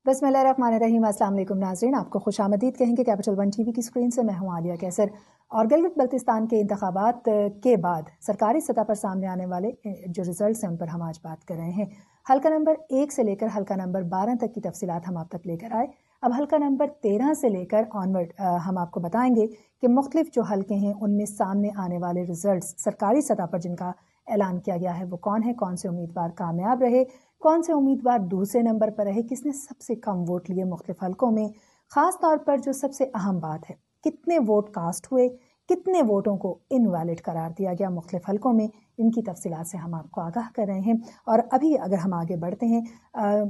बिस्मिल्लाहिर्रहमानिर्रहीम। अस्सलाम वालेकुम नाज़रीन, आपको खुश आमदीद कहेंगे कैपिटल वन टीवी की स्क्रीन से। मैं हूं आलिया कैसर। और गिलगित बल्तिस्तान के इंतखाबात के बाद सरकारी सतह पर सामने आने वाले जो रिजल्ट्स हैं उन पर हम आज बात कर रहे हैं। हल्का नंबर 1 से लेकर हल्का नंबर 12 तक की तफसीलात हम आप तक लेकर आए। अब हल्का नंबर 13 से लेकर ऑनवर्ड हम आपको बताएंगे कि मुख्तलिफ जो हल्के हैं उनमें सामने आने वाले रिजल्ट्स सरकारी सतह पर जिनका ऐलान किया गया है वो कौन है, कौन से उम्मीदवार कामयाब रहे, कौन से उम्मीदवार दूसरे नंबर पर रहे, किसने सबसे कम वोट लिए मुख्तलिफ हल्कों में। खास तौर पर जो सबसे अहम बात है, कितने वोट कास्ट हुए, कितने वोटों को इनवैलिड करार दिया गया मुख्तलिफ हल्कों में, इनकी तफसीलात से हम आपको आगाह कर रहे हैं। और अभी अगर हम आगे बढ़ते हैं,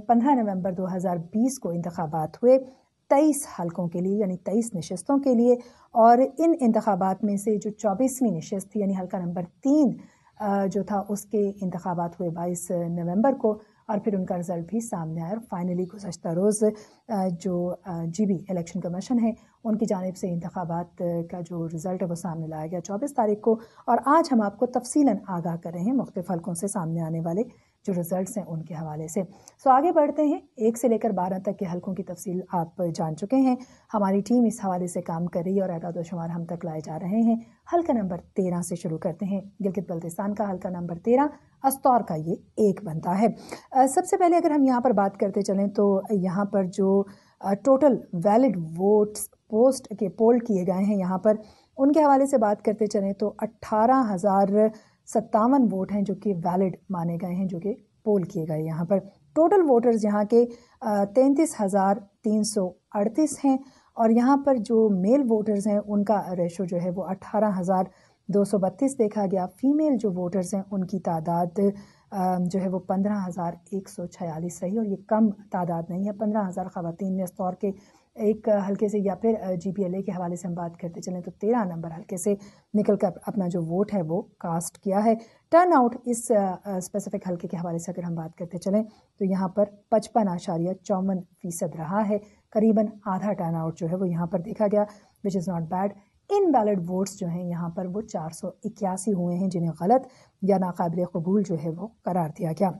15 नवंबर 2020 को इंतखाबात हुए 23 हल्कों के लिए, यानी 23 नशस्तों के लिए। और इन इंतखाबात में से जो 24वीं नशस्त थी, यानी हल्का नंबर 3 जो था, उसके इंतखाबात हुए 22 नवंबर को, और फिर उनका रिजल्ट भी सामने आया। और फाइनली गुज़श्ता रोज़ जो GB इलेक्शन कमीशन है उनकी जानिब से इंतखाबात का जो रिज़ल्ट है वो सामने लाया गया 24 तारीख को। और आज हम आपको तफसीलन आगाह कर रहे हैं मुख्तलिफ हल्कों से सामने आने वाले जो रिजल्ट्स हैं उनके हवाले से। सो आगे बढ़ते हैं। 1 से लेकर 12 तक के हल्कों की तफसील आप जान चुके हैं। हमारी टीम इस हवाले से काम कर रही है और एदाद व शुमार हम तक लाए जा रहे हैं। हल्का नंबर 13 से शुरू करते हैं। गिलगित बल्तिस्तान का हल्का नंबर 13 अस्तौर का ये 1 बनता है। सबसे पहले अगर हम यहाँ पर बात करते चलें तो यहाँ पर जो टोटल वैलिड वोट्स पोस्ट के पोल किए गए हैं यहाँ पर, उनके हवाले से बात करते चलें तो 18,057 वोट हैं जो कि वैलिड माने गए हैं, जो कि पोल किए गए यहाँ पर। टोटल वोटर्स यहाँ के 33,338 हैं। और यहाँ पर जो मेल वोटर्स हैं उनका रेशो जो है वो 18,232 देखा गया। फीमेल जो वोटर्स हैं उनकी तादाद जो है वो 15,146 रही। और ये कम तादाद नहीं है। 15,000 ख़वातीन ने इस तौर के एक हल्के से, या फिर GPLA के हवाले से हम बात करते चलें तो 13 नंबर हल्के से निकल कर अपना जो वोट है वो कास्ट किया है। टर्न आउट इस स्पेसिफिक हल्के के हवाले से अगर हम बात करते चलें तो यहाँ पर 55.54% रहा है। करीबन आधा टर्न आउट जो है वो यहाँ पर देखा गया, which is not bad. Invalid votes जो हैं यहाँ पर वो 481 हुए हैं जिन्हें गलत या नाकाबिल कबूल जो है वो करार दिया गया।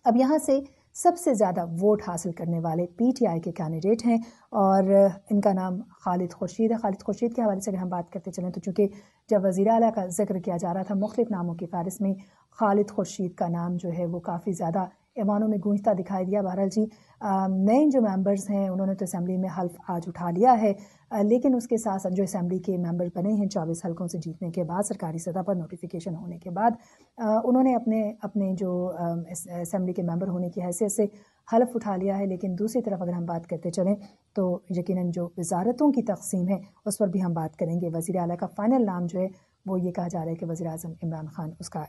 अब यहाँ से सबसे ज़्यादा वोट हासिल करने वाले PTI के कैंडिडेट हैं और इनका नाम खालिद खुर्शीद है। खालिद खुर्शीद के हवाले से अगर हम बात करते चलें तो चूँकि जब वज़ीर आला का जिक्र किया जा रहा था मुख्तलिफ नामों की फ़हरिस्त में खालिद खुर्शीद का नाम जो है वो काफ़ी ज़्यादा ऐवानों में गूंजता दिखाई दिया। बहरहाल जी, नए जो मेंबर्स हैं उन्होंने तो असेंबली में हल्फ आज उठा लिया है, लेकिन उसके साथ साथ जो असेंबली के मेंबर बने हैं 24 हल्कों से जीतने के बाद, सरकारी सतह पर नोटिफिकेशन होने के बाद, उन्होंने अपने जो असेंबली के मेंबर होने की हैसियत से हल्फ उठा लिया है। लेकिन दूसरी तरफ अगर हम बात करते चलें तो यकीनन जो वजारतों की तकसीम है उस पर भी हम बात करेंगे। वज़ीर आला का फाइनल नाम जो है वो ये कहा जा रहा है कि वज़ीर आज़म इमरान खान उसका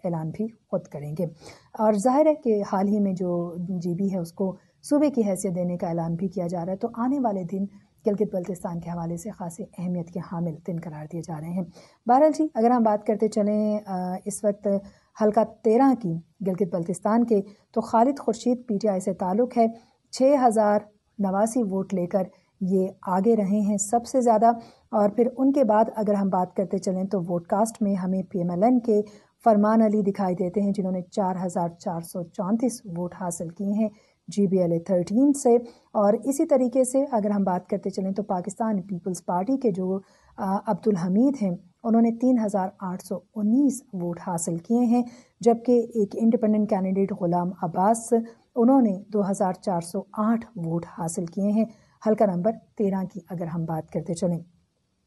ऐलान भी खुद करेंगे। और ज़ाहिर है कि हाल ही में जो GB है उसको सूबे की हैसियत देने का ऐलान भी किया जा रहा है। तो आने वाले दिन गिलगित बल्तिस्तान के हवाले से खासी अहमियत के हामिल दिन करार दिए जा रहे हैं। बहरहाल जी, अगर हम बात करते चलें इस वक्त हल्का 13 की गिलगित बल्तिस्तान के, तो खालिद खुर्शीद PTI से ताल्लुक़ है। 6,089 वोट लेकर ये आगे रहे हैं सबसे ज़्यादा। और फिर उनके बाद अगर हम बात करते चलें तो वोट कास्ट में हमें PMLN के फरमान अली दिखाई देते हैं जिन्होंने 4,434 वोट हासिल किए हैं GBLA 13 से। और इसी तरीके से अगर हम बात करते चलें तो पाकिस्तान पीपल्स पार्टी के जो अब्दुल हमीद हैं उन्होंने 3,819 वोट हासिल किए हैं, जबकि एक इंडिपेंडेंट कैंडिडेट ग़ुलाम अब्बास उन्होंने 2,408 वोट हासिल किए हैं। हल्का नंबर 13 की अगर हम बात करते चलें,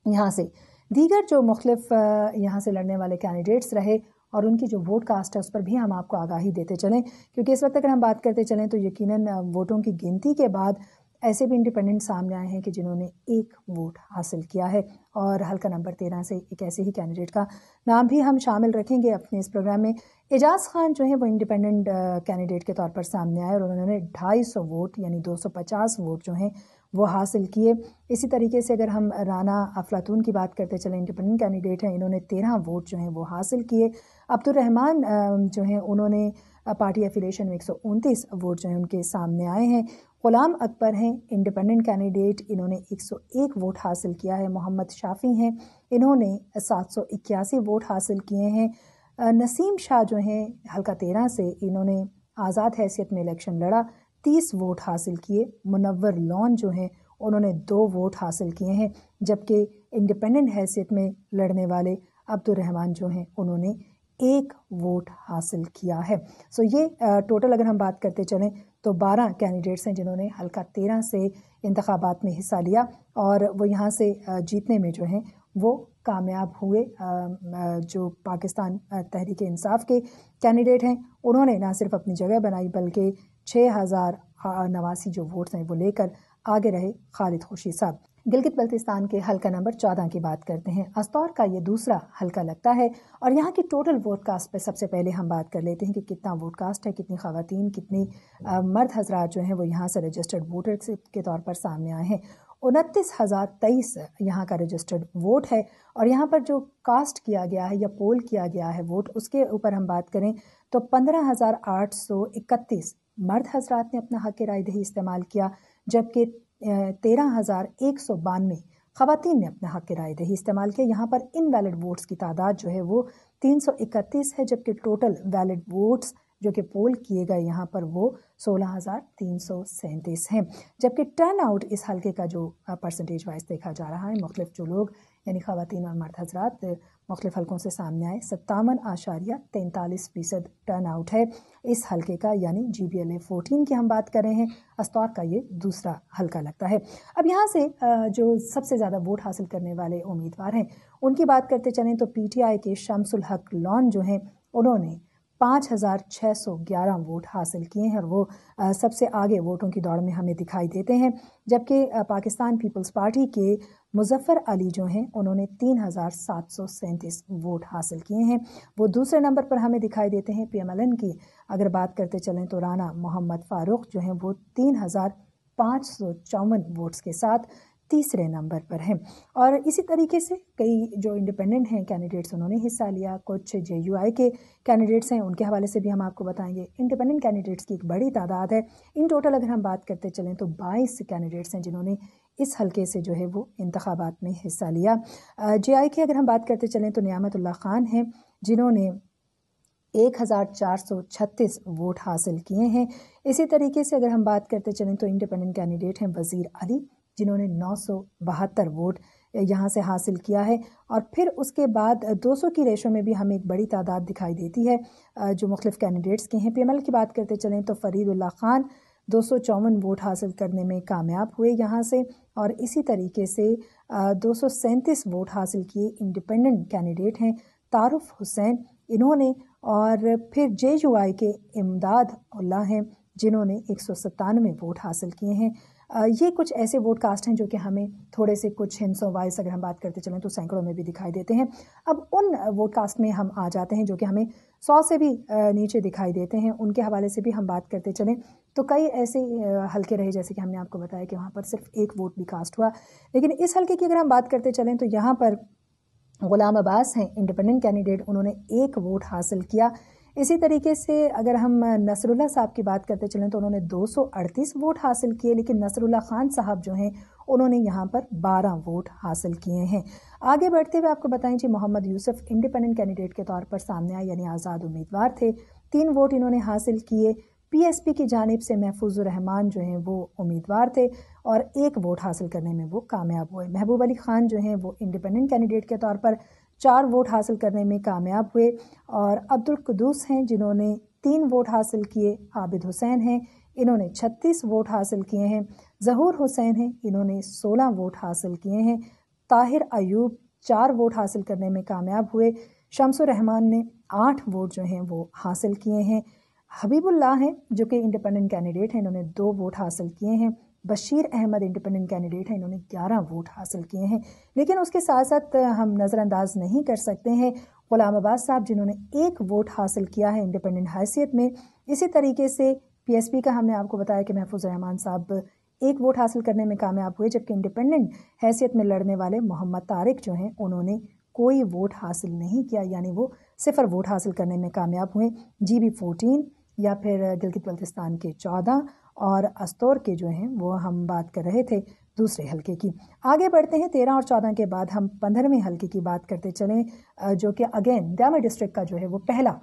यहाँ से दीगर जो मुख्तलिफ यहाँ से लड़ने वाले कैंडिडेट्स रहे और उनकी जो वोट कास्ट है उस पर भी हम आपको आगाही देते चलें, क्योंकि इस वक्त अगर हम बात करते चलें तो यकीनन वोटों की गिनती के बाद ऐसे भी इंडिपेंडेंट सामने आए हैं कि जिन्होंने 1 वोट हासिल किया है। और हल्का नंबर 13 से एक ऐसे ही कैंडिडेट का नाम भी हम शामिल रखेंगे अपने इस प्रोग्राम में। एजाज खान जो है वो इंडिपेंडेंट कैंडिडेट के तौर पर सामने आए और उन्होंने 250 वोट यानी 250 वोट जो हैं वो हासिल किए। इसी तरीके से अगर हम राना अफलातून की बात करते चलें, इंडिपेंडेंट कैंडिडेट हैं, इन्होंने 13 वोट जो हैं वो हासिल किए। अब्दुर्रहमान जो हैं उन्होंने पार्टी एफिलिएशन में 129 वोट जो हैं उनके सामने आए हैं। ग़ुलाम अकबर हैं इंडिपेंडेंट कैंडिडेट, इन्होंने 101 वोट हासिल किया है। मोहम्मद शाफी हैं, इन्होंने 781 वोट हासिल किए हैं। नसीम शाह जो हैं हल्का 13 से, इन्होंने आज़ाद हैसियत में इलेक्शन लड़ा, 30 वोट हासिल किए। मुनव्वर लॉन जो हैं उन्होंने 2 वोट हासिल किए हैं, जबकि इंडिपेंडेंट हैसियत में लड़ने वाले अब्दुर्रहमान जो हैं उन्होंने 1 वोट हासिल किया है। सो ये टोटल अगर हम बात करते चलें तो 12 कैंडिडेट्स हैं जिन्होंने हल्का 13 से इंतखाबात में हिस्सा लिया और वो यहाँ से जीतने में जो हैं वो कामयाब हुए। जो पाकिस्तान तहरीक इंसाफ के कैंडिडेट हैं उन्होंने ना सिर्फ अपनी जगह बनाई बल्कि 6089 जो वोट्स हैं वो लेकर आगे रहे खालिद खुर्शीद साहब। गिलगित बल्तिस्तान के हल्का नंबर 14 की बात करते हैं। अस्तौर का ये दूसरा हल्का लगता है और यहाँ की टोटल वोट कास्ट पे सबसे पहले हम बात कर लेते हैं कि कितना वोट कास्ट है, कितनी ख़वातीन, कितनी मर्द हजरात जो हैं वो यहाँ से रजिस्टर्ड वोटर के तौर पर सामने आए हैं। 29,023 यहाँ का रजिस्टर्ड वोट है और यहाँ पर जो कास्ट किया गया है या पोल किया गया है वोट, उसके ऊपर हम बात करें तो 15,831 मर्द हजरात ने अपना हक़ राय दही इस्तेमाल किया, जबकि 13,192 ख़वातीन ने अपना हक़ राय दही इस्तेमाल किया। यहाँ पर इनवैलिड वोट्स की तादाद जो है वो 331 है, जबकि टोटल वैलिड वोट्स जो कि पोल किए गए यहाँ पर वो 16,337 हैं। जबकि टर्न आउट इस हल्के का जो परसेंटेज वाइज देखा जा रहा है, मुख्तलिफ जो लोग यानी ख़वातीन और मर्द हजरात मुख्तलिफ हल्कों से सामने आए, 57.43% टर्न आउट है इस हल्के का, यानी GBLA 14 की हम बात कर रहे हैं। अस्तौर का ये दूसरा हल्का लगता है। अब यहाँ से जो सबसे ज़्यादा वोट हासिल करने वाले उम्मीदवार हैं उनकी बात करते चलें तो PTI के शम्सुल हक लॉन जो हैं उन्होंने 5,611 वोट हासिल किए हैं और वो सबसे आगे वोटों की दौड़ में हमें दिखाई देते हैं। जबकि पाकिस्तान पीपल्स पार्टी के मुजफ्फर अली जो हैं उन्होंने 3,737 वोट हासिल किए हैं, वो दूसरे नंबर पर हमें दिखाई देते हैं। PMLN की अगर बात करते चलें तो राना मोहम्मद फारूक जो हैं वो 3,554 वोट्स के साथ तीसरे नंबर पर हैं। और इसी तरीके से कई जो इंडिपेंडेंट हैं कैंडिडेट्स उन्होंने हिस्सा लिया। कुछ JUI के कैंडिडेट्स हैं, उनके हवाले से भी हम आपको बताएंगे। इंडिपेंडेंट कैंडिडेट्स की एक बड़ी तादाद है। इन टोटल अगर हम बात करते चलें तो 22 कैंडिडेट्स हैं जिन्होंने इस हल्के से जो है वो इंतखाबात में हिस्सा लिया। JI की अगर हम बात करते चलें तो नियामतुल्लाह खान हैं जिन्होंने 1,436 वोट हासिल किए हैं। इसी तरीके से अगर हम बात करते चलें तो इंडिपेंडेंट कैंडिडेट हैं वज़ीर अली जिन्होंने 972 वोट यहाँ से हासिल किया है। और फिर उसके बाद 200 की रेशो में भी हमें एक बड़ी तादाद दिखाई देती है जो मुख्तलिफ कैंडिडेट्स के हैं। PML की बात करते चलें तो फरीदुल्लाह खान 254 वोट हासिल करने में कामयाब हुए यहाँ से, और इसी तरीके से 237 वोट हासिल किए इंडिपेंडेंट कैंडिडेट हैं तारुफ हुसैन इन्होंने, और फिर JUI के इमदाद उल्ला हैं जिन्होंने 197 वोट हासिल किए हैं। ये कुछ ऐसे वोट कास्ट हैं जो कि हमें थोड़े से कुछ हिंसों वाइज अगर हम बात करते चलें तो सैकड़ों में भी दिखाई देते हैं। अब उन वोट कास्ट में हम आ जाते हैं जो कि हमें 100 से भी नीचे दिखाई देते हैं। उनके हवाले से भी हम बात करते चलें तो कई ऐसे हल्के रहे, जैसे कि हमने आपको बताया कि वहाँ पर सिर्फ 1 वोट भी कास्ट हुआ। लेकिन इस हल्के की अगर हम बात करते चलें तो यहाँ पर गुलाम अब्बास हैं इंडिपेंडेंट कैंडिडेट, उन्होंने 1 वोट हासिल किया। इसी तरीके से अगर हम नसरुल्लाह साहब की बात करते चलें तो उन्होंने 238 वोट हासिल किए, लेकिन नसरुल्लाह खान साहब जो हैं उन्होंने यहाँ पर 12 वोट हासिल किए हैं। आगे बढ़ते हुए आपको बताएं जी, मोहम्मद यूसुफ इंडिपेंडेंट कैंडिडेट के तौर पर सामने आए, यानी आज़ाद उम्मीदवार थे। 3 वोट इन्होंने हासिल किए। PSP की जानिब से महफूजुर रहमान जो हैं वो उम्मीदवार थे और 1 वोट हासिल करने में वो कामयाब हुए। महबूब अली खान जो हैं वो इंडिपेंडेंट कैंडिडेट के तौर पर 4 वोट हासिल करने में कामयाब हुए। और अब्दुल कुदूस हैं जिन्होंने 3 वोट हासिल किए। आबिद हुसैन हैं, इन्होंने 36 वोट हासिल किए हैं। ज़हूर हुसैन हैं, इन्होंने 16 वोट हासिल किए हैं। ताहिर अयूब 4 वोट हासिल करने में कामयाब हुए। शम्सुर रहमान ने 8 वोट जो हैं वो हासिल किए हैं। हबीबुल्लाह हैं जो कि इंडिपेंडेंट कैंडिडेट हैं, इन्होंने 2 वोट हासिल किए हैं। बशीर अहमद इंडिपेंडेंट कैंडिडेट हैं, इन्होंने 11 वोट हासिल किए हैं। लेकिन उसके साथ साथ हम नज़रअंदाज नहीं कर सकते हैं गुलाम अब्बास साहब जिन्होंने 1 वोट हासिल किया है इंडिपेंडेंट हैसियत में। इसी तरीके से PSP का हमने आपको बताया कि महफूज रहमान साहब 1 वोट हासिल करने में कामयाब हुए, जबकि इंडिपेंडेंट हैसियत में लड़ने वाले मोहम्मद तारिक जो हैं उन्होंने कोई वोट हासिल नहीं किया, यानी वो 0 वोट हासिल करने में कामयाब हुए। GB 14 या फिर गिलगित बल्तिस्तान के 14 और अस्तौर के जो हैं वो हम बात कर रहे थे दूसरे हल्के की। आगे बढ़ते हैं 13 और 14 के बाद हम 15वें हल्के की बात करते चलें जो कि अगेन डामा डिस्ट्रिक्ट का जो है वो पहला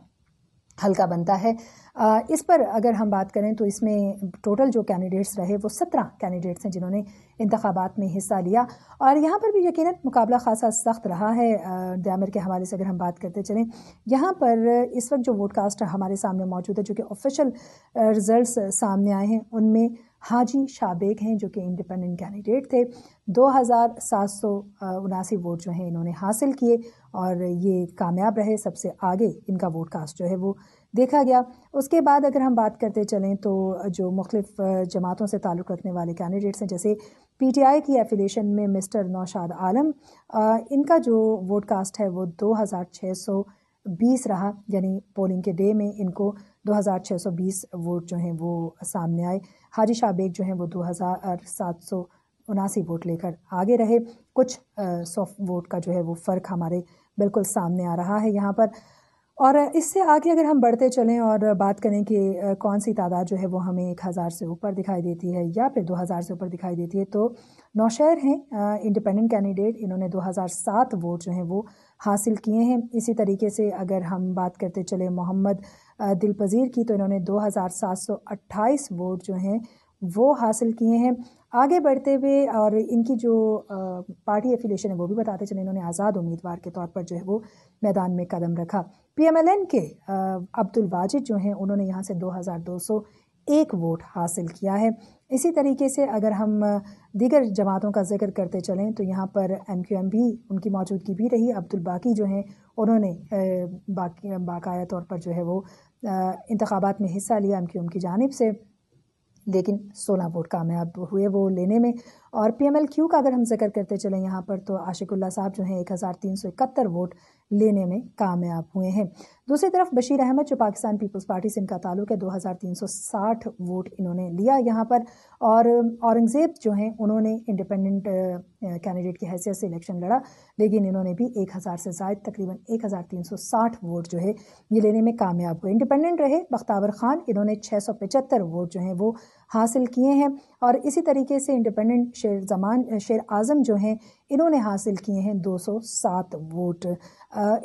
हल्का बनता है। इस पर अगर हम बात करें तो इसमें टोटल जो कैंडिडेट्स रहे वो 17 कैंडिडेट्स हैं जिन्होंने इंतखाबात में हिस्सा लिया, और यहाँ पर भी यकीनन मुकाबला खासा सख्त रहा है। दयामिर के हवाले से अगर हम बात करते चलें, यहाँ पर इस वक्त जो वोट कास्ट हमारे सामने मौजूद है, जो कि ऑफिशियल रिजल्ट्स सामने आए हैं, उनमें हाजी शाबेग हैं जो कि इंडिपेंडेंट कैंडिडेट थे। 2779 वोट जो हैं इन्होंने हासिल किए और ये कामयाब रहे, सबसे आगे इनका वोट कास्ट जो है वो देखा गया। उसके बाद अगर हम बात करते चलें तो जो मुख्तलिफ जमातों से ताल्लुक़ रखने वाले कैंडिडेट्स हैं, जैसे PTI की एफिलिएशन में मिस्टर नौशाद आलम, इनका जो वोट कास्ट है वो 2620 रहा, यानी पोलिंग के डे में इनको 2620 वोट जो हैं वो सामने आए। हाजी शाबेग जो हैं वो 2779 वोट लेकर आगे रहे। कुछ 100 वोट का जो है वो फ़र्क हमारे बिल्कुल सामने आ रहा है यहाँ पर। और इससे आगे अगर हम बढ़ते चलें और बात करें कि कौन सी तादाद जो है वो हमें 1000 से ऊपर दिखाई देती है या फिर 2000 से ऊपर दिखाई देती है, तो नौशहर हैं इंडिपेंडेंट कैंडिडेट, इन्होंने 2007 वोट जो हैं वो हासिल किए हैं। इसी तरीके से अगर हम बात करते चले मोहम्मद दिलपजीर की, तो इन्होंने 2728 वोट जो हैं वो हासिल किए हैं। आगे बढ़ते हुए और इनकी जो पार्टी एफिलिएशन है वो भी बताते चले, इन्होंने आज़ाद उम्मीदवार के तौर पर जो है वो मैदान में कदम रखा। PMLN के अब्दुल वाजिद जो हैं उन्होंने यहाँ से 2201 वोट हासिल किया है। इसी तरीके से अगर हम दीगर जमातों का जिक्र करते चलें तो यहाँ पर MQM भी उनकी मौजूदगी भी रही। अब्दुल बाकी जो हैं उन्होंने बाकाया तौर पर जो है वो इंतखाबात में हिस्सा लिया MQM की जानिब से, लेकिन 16 वोट कामयाब हुए वो लेने में। और PMLQ का अगर हम जिक्र करते चलें यहाँ पर, तो आशिकुल्लाह साहब जो हैं 1371 वोट लेने में कामयाब हुए हैं। दूसरी तरफ बशीर अहमद जो पाकिस्तान पीपल्स पार्टी से इनका ताल्लुक है, 2360 वोट इन्होंने लिया यहाँ पर। और औरंगज़ेब जो हैं उन्होंने इंडिपेंडेंट कैंडिडेट की हैसियत से इलेक्शन लड़ा, लेकिन इन्होंने भी 1000 से ज़ायद तकरीबन 1360 वोट जो है ये लेने में कामयाब हुए। इंडिपेंडेंट रहे बख्तावर खान, इन्होंने 675 वोट जो हैं वो हासिल किए हैं। और इसी तरीके से इंडिपेंडेंट शेर आज़म जो हैं इन्होंने हासिल किए हैं 207 वोट।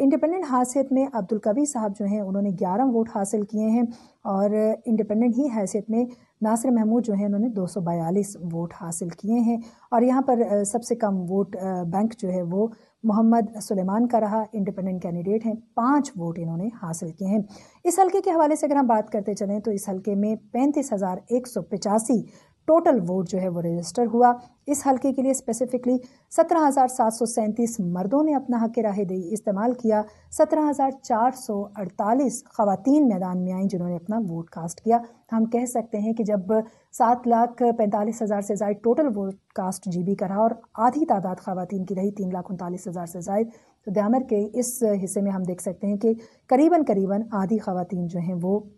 इंडिपेंडेंट हैसियत में अब्दुल कवी साहब जो हैं उन्होंने 11 वोट हासिल किए हैं, और इंडिपेंडेंट ही हैसियत में नासिर महमूद जो हैं उन्होंने 242 वोट हासिल किए हैं। और यहाँ पर सबसे कम वोट बैंक जो है वो मोहम्मद सुलेमान का रहा, इंडिपेंडेंट कैंडिडेट हैं, 5 वोट इन्होंने हासिल किए हैं। इस हल्के के हवाले से अगर हम बात करते चलें तो इस हल्के में 35,185 टोटल वोट जो है वो रजिस्टर हुआ। इस हल्के के लिए स्पेसिफिकली 17,737 मर्दों ने अपना हक राह दही इस्तेमाल किया, 17,448 ख़वातीन मैदान में आईं जिन्होंने अपना वोट कास्ट किया। हम कह सकते हैं कि जब 7,45,000 से ज़ायद टोटल वोट कास्ट GB का रहा और आधी तादाद ख़वातीन की रही 3,39,000 से ज़ायद, तो दयामिर के इस हिस्से में हम देख सकते हैं कि करीबन आधी ख़वातीन जो हैं वो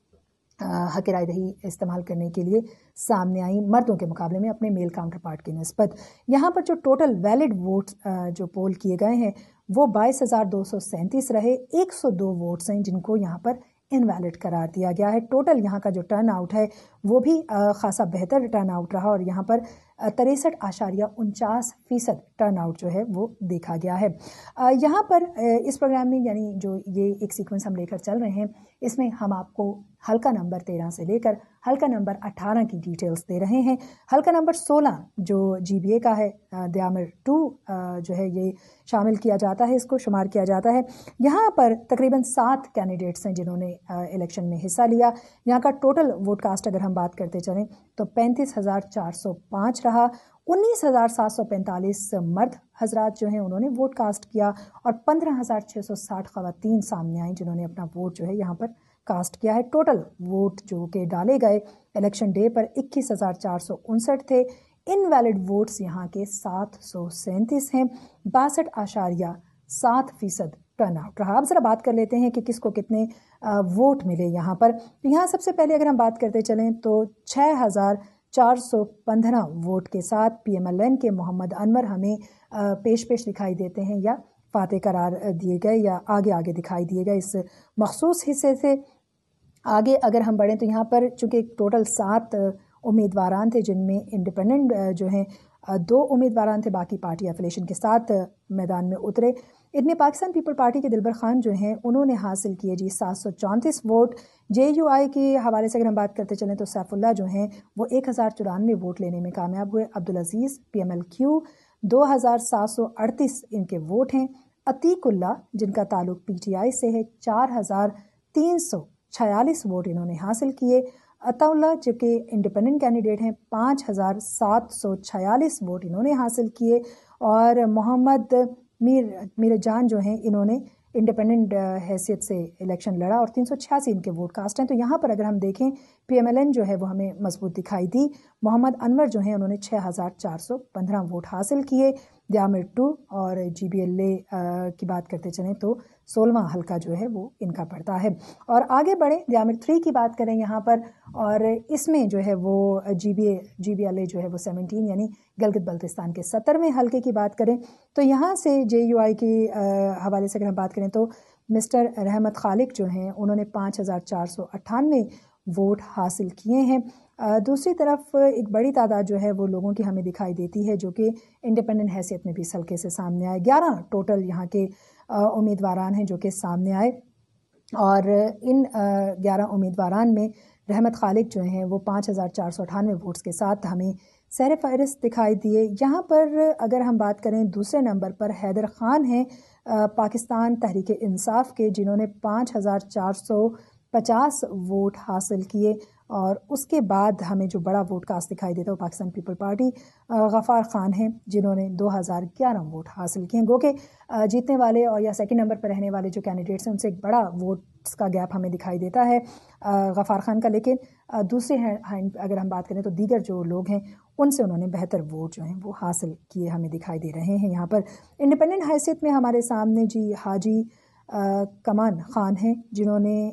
हक राय दही इस्तेमाल करने के लिए सामने आई मर्दों के मुकाबले में अपने मेल काउंटर पार्ट की निस्बत। यहाँ पर जो टोटल वैलिड वोट जो पोल किए गए हैं वो 22,237 रहे। 102 वोट्स हैं जिनको यहाँ पर इनवैलिड करार दिया गया है। टोटल यहाँ का जो टर्न आउट है वो भी खासा बेहतर टर्न आउट रहा, और यहाँ पर 63.49% टर्न आउट जो है वो देखा गया है। यहाँ पर इस प्रोग्राम में, यानी जो ये एक सीक्वेंस हम लेकर चल रहे हैं, इसमें हम आपको हल्का नंबर 13 से लेकर हल्का नंबर 18 की डिटेल्स दे रहे हैं। हल्का नंबर 16 जो GBA का है, दयामिर 2 जो है ये शामिल किया जाता है, इसको शुमार किया जाता है। यहाँ पर तकरीबन 7 कैंडिडेट्स हैं जिन्होंने इलेक्शन में हिस्सा लिया। यहाँ का टोटल वोट कास्ट अगर हम बात करते चलें तो 35,405 रहा। 19,745 मर्द हजरात जो हैं उन्होंने वोट कास्ट किया, और 15,660 ख़वातीन सामने आई जिन्होंने अपना वोट जो है यहाँ पर कास्ट किया है। टोटल वोट जो कि डाले गए इलेक्शन डे पर 21,459 थे। इनवैलिड वोट्स यहाँ के 737 हैं। 62.7% टर्नआउट रहा। अब जरा बात कर लेते हैं कि किसको कितने वोट मिले यहाँ पर। तो यहाँ सबसे पहले अगर हम बात करते चलें तो 6,415 वोट के साथ PMLN के मोहम्मद अनवर हमें पेश दिखाई देते हैं, या फातेह करार दिए गए, या आगे दिखाई दिए गए। इस मखसूस हिस्से से आगे अगर हम बढ़ें तो यहाँ पर चूँकि टोटल 7 امیدواران تھے جن میں انڈیپینڈنٹ جو ہیں 2 امیدواران تھے، باقی پارٹی افیلیشن کے ساتھ میدان میں اترے۔ ان میں پاکستان پیپل پارٹی کے دلبر خان جو ہیں انہوں نے حاصل کیے 734 ووٹ۔ JUI کے حوالے سے اگر ہم بات کرتے چلیں تو سیف اللہ جو ہیں وہ 1094 ووٹ لینے میں کامیاب ہوئے۔ عبدالعزیز PMLQ 2738 ان کے ووٹ ہیں۔ عتیق اللہ جن کا تعلق PTI سے ہے 4346 ووٹ انہوں نے حاصل کیے۔ عطا اللہ جو کہ انڈیپینڈنٹ کینڈیڈیٹ ہیں 5746 ووٹ انہوں نے حاصل کیے، اور محمد میر جان جو ہیں انہوں نے انڈیپینڈنٹ حیثیت سے الیکشن لڑا اور 386 ان کے ووٹ کاسٹ ہیں۔ تو یہاں پر اگر ہم دیکھیں PMLN جو ہے وہ ہمیں مضبوط دکھائی دی۔ محمد انور جو ہیں انہوں نے 6415 ووٹ حاصل کیے۔ دیامر 2 اور GBLA کی بات کرتے چلیں تو 16واں حلقہ جو ہے وہ ان کا پڑتا ہے۔ اور آگے بڑھیں دیامر 3 کی بات کریں یہاں پر، اور اس میں جو ہے وہ GBLA جو ہے وہ 17 یعنی گلگت بلتستان کے 70ویں حلقے کی بات کریں تو یہاں سے JUI کے حوالے سے اگر ہم بات کریں تو مسٹر رحمت خالق جو ہیں انہوں نے 5498 ووٹ حاصل کیے ہیں۔ دوسری طرف ایک بڑی تعداد جو ہے وہ لوگوں کی ہمیں دکھائی دیتی ہے جو کہ انڈیپینڈنٹ حیثیت میں بھی اس حلقے سے سامنے آئے۔ 11 ٹوٹل یہاں کے امیدواران ہیں جو کہ سامنے آئے، اور ان 11 امیدواران میں رحمت خالق جو ہیں وہ 5498 ووٹس کے ساتھ ہمیں سہر فہرست دکھائی دیے۔ یہاں پر اگر ہم بات کریں دوسرے نمبر پر حیدر خان ہیں پاکستان تحریک انصاف کے، جنہوں نے 5450 ووٹ حاصل کیے، اور اس کے بعد ہمیں جو بڑا ووٹ کاسٹ دکھائی دیتا ہے وہ پاکستان پیپل پارٹی غفار خان ہیں جنہوں نے 2011 ووٹ حاصل کیے ہیں۔ گو کہ جیتنے والے اور یا سیکنڈ نمبر پر رہنے والے جو کینڈیڈیٹس ہیں ان سے ایک بڑا ووٹس کا گیپ ہمیں دکھائی دیتا ہے غفار خان کا، لیکن دوسرے اگر ہم بات کریں تو دیگر جو لوگ ہیں ان سے انہوں نے بہتر ووٹ جو ہیں وہ حاصل کیے ہمیں دکھائی دے رہے ہیں۔ یہاں پر انڈیپینڈنٹ حیثیت میں ہمارے سامنے حاجی کمان خان ہیں جنہوں نے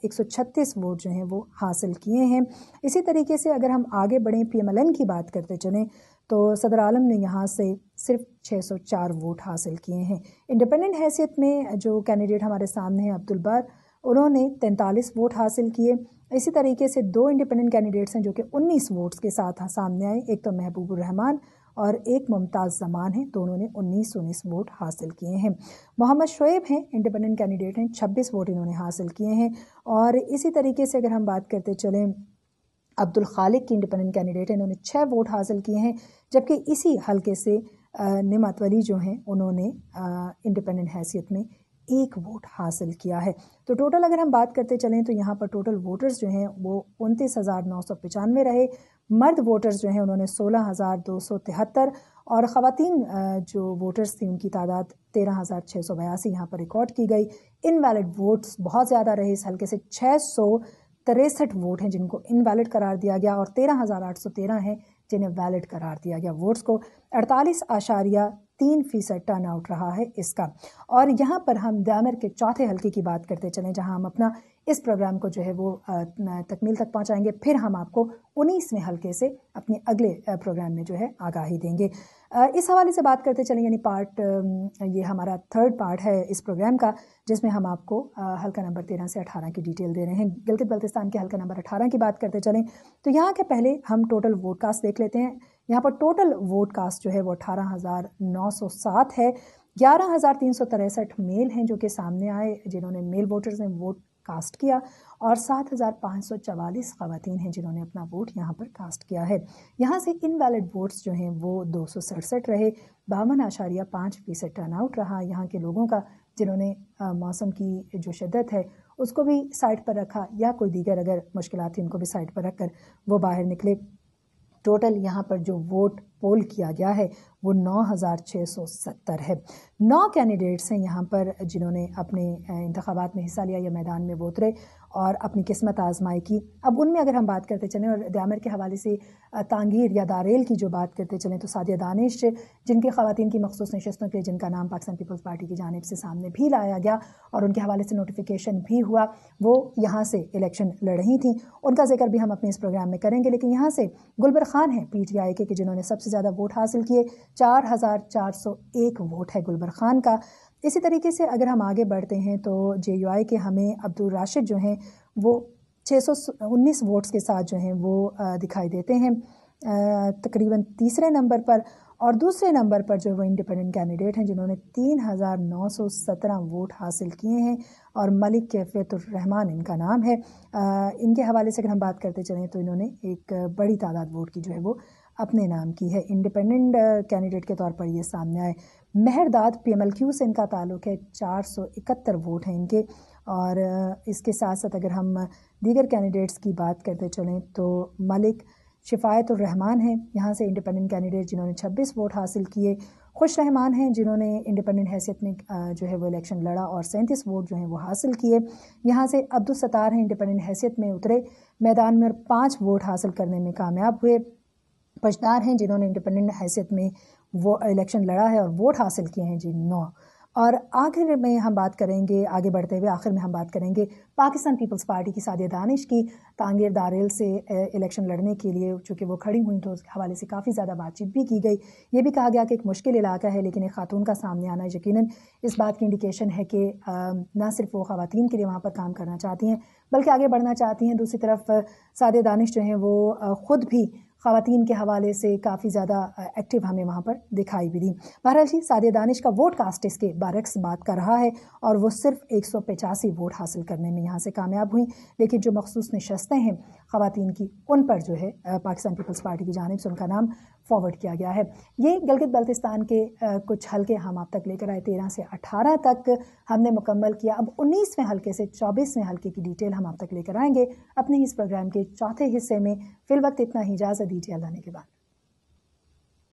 136 ووٹ جو ہیں وہ حاصل کیے ہیں۔ اسی طریقے سے اگر ہم آگے بڑھیں PMLN کی بات کرتے چلیں تو صدر عالم نے یہاں سے صرف 604 ووٹ حاصل کیے ہیں۔ انڈیپینڈنٹ حیثیت میں جو کینڈیڈیٹ ہمارے سامنے ہیں عبدالبر، انہوں نے 43 ووٹ حاصل کیے۔ اسی طریقے سے 2 انڈیپینڈنٹ کینڈیڈیٹس ہیں جو کہ 19 ووٹس کے ساتھ سامنے آئے، ایک تو محبوب الرحمان اور ایک ممتاز زمان ہیں، دونوں نے 19 ووٹ حاصل کیے ہیں۔ محمد شعیب ہیں انڈیپینڈنٹ کینڈیڈیٹ ہیں، 26 ووٹ انہوں نے حاصل کیے ہیں۔ اور اسی طریقے سے اگر ہم بات کرتے چلیں عبدالخالق کی انڈیپینڈنٹ کینڈیڈیٹ ہیں، انہوں نے 6 ووٹ حاصل کیے ہیں، جبکہ اسی حلقے سے نعمت ولی جو ہیں انہوں نے انڈیپینڈنٹ حیثیت میں 1 ووٹ حاصل کیا ہے۔ تو ٹوٹل اگر ہم بات کرتے چلیں تو یہاں پر ٹوٹل ووٹرز جو ہیں وہ 29,995 رہے۔ مرد ووٹرز جو ہیں انہوں نے 16,273، اور خواتین جو ووٹرز تھیں ان کی تعداد 13,682 یہاں پر ریکارڈ کی گئی۔ انویلڈ ووٹس بہت زیادہ رہے اس حلقے سے، 663 ووٹ ہیں جن کو انویلڈ قرار دیا گیا، اور 13,813 ہیں جنہیں ویلڈ قرار دیا گیا۔ ووٹس کو 48.3% ٹرن آؤٹ رہا ہے اس کا۔ اور یہاں پر ہم دیامر کے چوتھے حلقے کی بات کرتے چلیں جہاں ہم اپنا اس پروگرام کو جو ہے وہ تکمیل تک پہنچائیں گے، پھر ہم آپ کو 19ویں حلقے سے اپنے اگلے پروگرام میں جو ہے آگاہی دیں گے۔ اس حوالے سے بات کرتے چلیں، یعنی یہ ہمارا 3rd پارٹ ہے اس پروگرام کا، جس میں ہم آپ کو حلقہ نمبر 13 سے 18 کی ڈیٹیل دے رہے ہیں۔ گلگت بلتستان کے حلقہ نمبر 18 کی بات کرتے چلیں تو یہاں کے پہلے ہم ٹوٹل ووٹ کاسٹ دیکھ لیتے ہیں۔ یہاں پر ٹوٹل ووٹ کاسٹ جو ہے وہ 18,907 ہے۔ 11,363 میل ہیں جو کہ سامنے آئے جنہوں نے میل ووٹرز نے ووٹ کاسٹ کیا، اور 7,544 خواتین ہیں جنہوں نے اپنا ووٹ یہاں پر کاسٹ کیا ہے۔ یہاں سے انویلڈ ووٹس جو ہیں وہ 267 رہے، 52.5% ٹرن آؤٹ رہا یہاں کے لوگوں کا، جنہوں نے موسم کی جو شدت ہے اس کو بھی سائڈ پر رکھا، یا کوئی دیگر اگر مشکلات تھیں ان کو بھی سائڈ پر رکھ کر وہ باہر نکلے۔ ٹوٹل یہاں پر جو ووٹ پول کیا گیا ہے وہ 9,670 ہے۔ 9 کینڈیڈیٹس ہیں یہاں پر جنہوں نے اپنے انتخابات میں حصہ لیا یا میدان میں وہ اترے اور اپنی قسمت آزمائی کی۔ اب ان میں اگر ہم بات کرتے چلیں، اور دیامر کے حوالے سے تانگیر یا داریل کی جو بات کرتے چلیں تو سعدیہ دانش جن کی خواتین کی مخصوص نشستوں کے جن کا نام پاکستان پیپلز پارٹی کی جانب سے سامنے بھی لایا گیا اور ان کے حوالے سے نوٹیفیکیشن بھی ہوا، وہ یہاں سے الیکشن لڑ رہی تھیں، ان کا ذکر بھی ہم اپنے اس پروگرام میں کریں گے۔ لیکن یہاں سے گلبر خان ہیں PTI کے جنہوں نے سب سے زیادہ ووٹ حاصل کیے، 4,401 ووٹ ہے گلبر خان کا۔ اسی طریقے سے اگر ہم آگے بڑھتے ہیں تو JUI کے ہمیں عبدالراشد جو ہیں وہ 619 ووٹس کے ساتھ جو ہیں وہ دکھائی دیتے ہیں تقریباً تیسرے نمبر پر، اور دوسرے نمبر پر جو وہ انڈیپینڈنٹ کینڈیڈیٹ ہیں جنہوں نے 3917 ووٹ حاصل کیے ہیں، اور ملک کیفیت الرحمان ان کا نام ہے۔ ان کے حوالے سے اگر ہم بات کرتے چلیں تو انہوں نے ایک بڑی تعداد ووٹ کی جو ہے وہ اپنے نام کی ہے، انڈیپینڈنٹ کینڈیڈیٹ کے طور پر یہ سامنے آئے۔ مہرداد PMLQ سے ان کا تعلق ہے، 471 ووٹ ہیں ان کے، اور اس کے ساتھ ساتھ اگر ہم دیگر کینڈیڈیٹس کی بات کرتے چلیں تو ملک شفایت الرحمان ہیں یہاں سے انڈیپینڈنٹ کینڈیڈیٹ جنہوں نے 26 ووٹ حاصل کیے، خوش رحمان ہیں جنہوں نے انڈیپینڈنٹ حیثیت میں جو ہے وہ الیکشن لڑا اور 37 ووٹ جو ہیں وہ حاصل کیے۔ یہاں سے عبدالستار ہیں انڈیپینڈنٹ حیثیت میں اترے میدان میں اور 5 ووٹ حاصل کرنے میں کامیاب ہوئے۔ پشدار ہیں جنہوں نے انڈیپینڈنٹ حیثیت میں وہ الیکشن لڑا ہے اور ووٹ حاصل کیے ہیں 9۔ اور آخر میں ہم بات کریں گے، آگے بڑھتے ہوئے آخر میں ہم بات کریں گے پاکستان پیپلز پارٹی کی سعدیہ دانش کی، تانگیر داریل سے الیکشن لڑنے کے لیے چونکہ وہ کھڑی ہوئی تو اس کے حوالے سے کافی زیادہ بات چیت بھی کی گئی۔ یہ بھی کہا گیا کہ ایک مشکل علاقہ ہے، لیکن ایک خاتون کا سامنے آنا یقیناً اس بات کی انڈیکیشن ہے کہ نہ صرف وہ خواتین کے لیے وہاں پر کام کرنا چاہتی ہیں بلکہ آگے بڑھنا چاہتی ہیں۔ دوسری طرف سعدیہ دانش جو ہیں وہ خود بھی خواتین کے حوالے سے کافی زیادہ ایکٹیو ہمیں وہاں پر دکھائی بھی دی۔ بہرحال جی سعدیہ دانش کا ووٹ کاسٹ اس کے برعکس بات کر رہا ہے، اور وہ صرف 185 ووٹ حاصل کرنے میں یہاں سے کامیاب ہوئی، لیکن جو مخصوص نشستیں ہیں خواتین کی ان پر جو ہے پاکستان پیپلز پارٹی کی جانب سے ان کا نام فارورڈ کیا گیا ہے۔ یہ گلگت بلتستان کے کچھ حلقے ہم آپ تک لے کر آئے، 13 سے 18 تک ہم نے مکمل کیا۔ اب 19ویں حلقے سے 24ویں حلقے کی ڈیٹیل ہم آپ تک لے کر آئیں گے اپنے اس پروگرام کے چوتھے حصے میں۔ فی الوقت اتنا ہی، اجازت دیجیے، اللہ نے کے بعد۔